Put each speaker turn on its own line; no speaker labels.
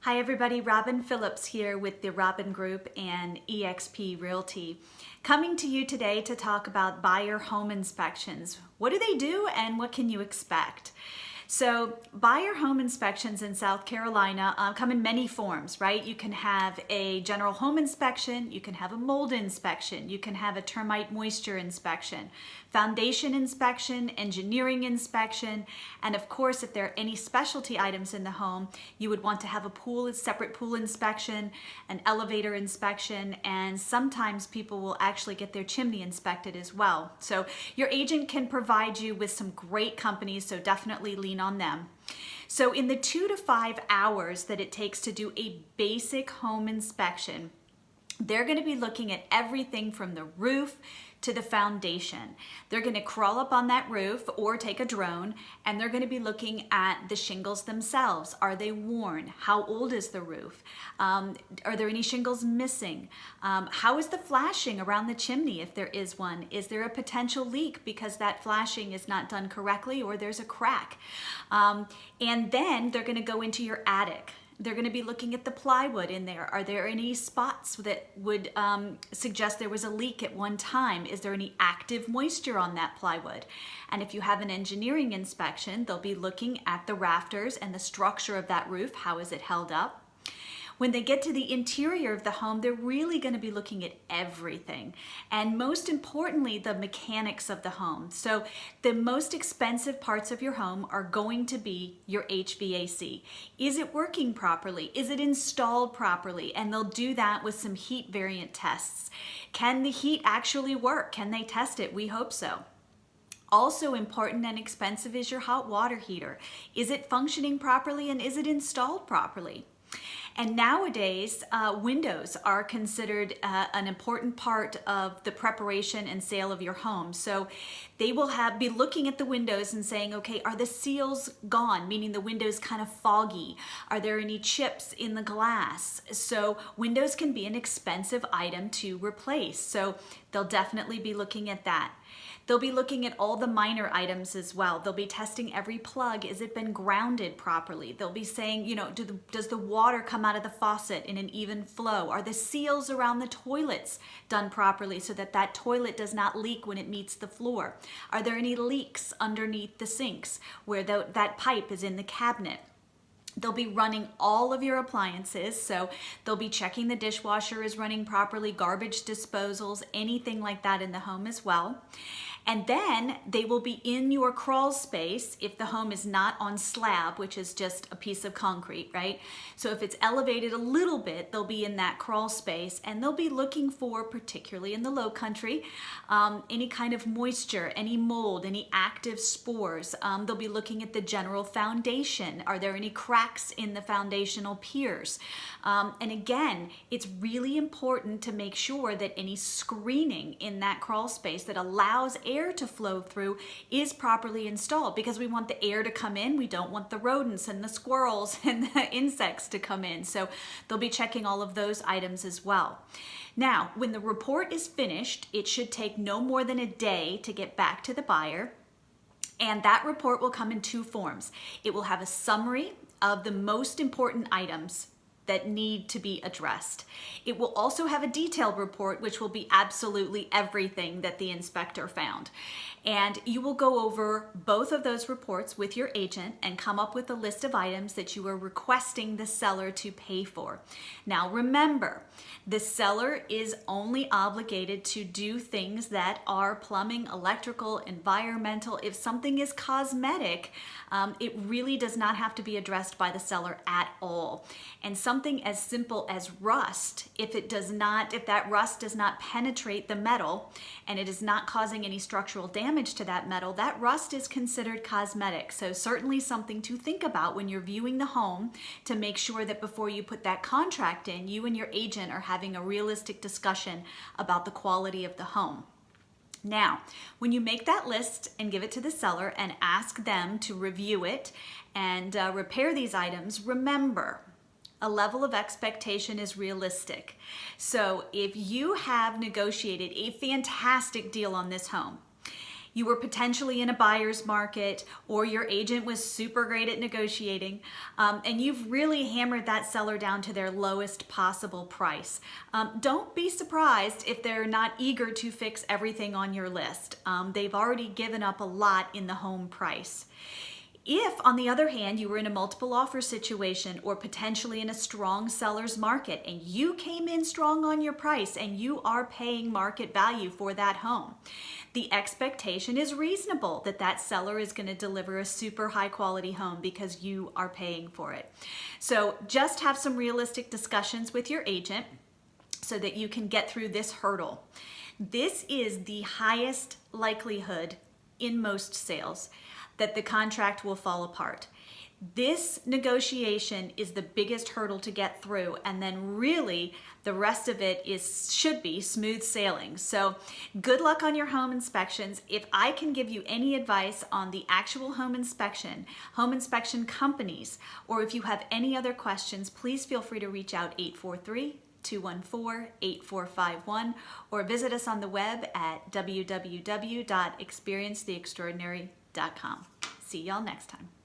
Hi everybody, Robin Phillips here with the Robin Group and eXp Realty. Coming to you today to talk about buyer home inspections. What do they do and what can you expect? So buyer home inspections in South Carolina come in many forms, right? You can have a general home inspection, you can have a mold inspection, you can have a termite moisture inspection, foundation inspection, engineering inspection, and of course if there are any specialty items in the home, you would want to have a separate pool inspection, an elevator inspection, and sometimes people will actually get their chimney inspected as well. So your agent can provide you with some great companies, so definitely lean on them. So in the 2 to 5 hours that it takes to do a basic home inspection, they're going to be looking at everything from the roof to the foundation. They're going to crawl up on that roof or take a drone, and they're going to be looking at the shingles themselves. Are they worn? How old is the roof? Are there any shingles missing? How is the flashing around the chimney if there is one? Is there a potential leak because that flashing is not done correctly or there's a crack? And then they're going to go into your attic. They're going to be looking at the plywood in there. Are there any spots that would suggest there was a leak at one time? Is there any active moisture on that plywood? And if you have an engineering inspection, they'll be looking at the rafters and the structure of that roof. How is it held up? When they get to the interior of the home, they're really going to be looking at everything. And most importantly, the mechanics of the home. So the most expensive parts of your home are going to be your HVAC. Is it working properly? Is it installed properly? And they'll do that with some heat variant tests. Can the heat actually work? Can they test it? We hope so. Also important and expensive is your hot water heater. Is it functioning properly and is it installed properly? And nowadays, windows are considered an important part of the preparation and sale of your home. So they will be looking at the windows and saying, okay, are the seals gone? Meaning the window's kind of foggy. Are there any chips in the glass? So windows can be an expensive item to replace. So they'll definitely be looking at that. They'll be looking at all the minor items as well. They'll be testing every plug. Has it been grounded properly? They'll be saying, you know, does the water come out of the faucet in an even flow? Are the seals around the toilets done properly so that that toilet does not leak when it meets the floor? Are there any leaks underneath the sinks where that pipe is in the cabinet? They'll be running all of your appliances, so they'll be checking the dishwasher is running properly, garbage disposals, anything like that in the home as well. And then they will be in your crawl space if the home is not on slab, which is just a piece of concrete, right? So if it's elevated a little bit, they'll be in that crawl space, and they'll be looking for, particularly in the low country, any kind of moisture, any mold, any active spores. They'll be looking at the general foundation. Are there any cracks in the foundational piers? And again, it's really important to make sure that any screening in that crawl space that allows air to flow through is properly installed, because we want the air to come in. We don't want the rodents and the squirrels and the insects to come in. So they'll be checking all of those items as well. Now, when the report is finished, it should take no more than a day to get back to the buyer. And that report will come in two forms. It will have a summary of the most important items that need to be addressed. It will also have a detailed report, which will be absolutely everything that the inspector found. And you will go over both of those reports with your agent and come up with a list of items that you are requesting the seller to pay for. Now remember, the seller is only obligated to do things that are plumbing, electrical, environmental. If something is cosmetic, it really does not have to be addressed by the seller at all. And something as simple as rust, if that rust does not penetrate the metal and it is not causing any structural damage to that metal, that rust is considered cosmetic. So certainly something to think about when you're viewing the home, to make sure that before you put that contract in, you and your agent are having a realistic discussion about the quality of the home. Now, when you make that list and give it to the seller and ask them to review it and repair these items, remember, a level of expectation is realistic. So if you have negotiated a fantastic deal on this home, you were potentially in a buyer's market, or your agent was super great at negotiating, and you've really hammered that seller down to their lowest possible price. Don't be surprised if they're not eager to fix everything on your list. They've already given up a lot in the home price. If, on the other hand, you were in a multiple offer situation or potentially in a strong seller's market and you came in strong on your price and you are paying market value for that home, the expectation is reasonable that that seller is going to deliver a super high quality home because you are paying for it. So just have some realistic discussions with your agent so that you can get through this hurdle. This is the highest likelihood in most sales that the contract will fall apart. This negotiation is the biggest hurdle to get through, and then really the rest of it should be smooth sailing. So good luck on your home inspections. If I can give you any advice on the actual home inspection companies, or if you have any other questions, please feel free to reach out 843-214-8451 or visit us on the web at www.experiencetheextraordinary.com. See y'all next time.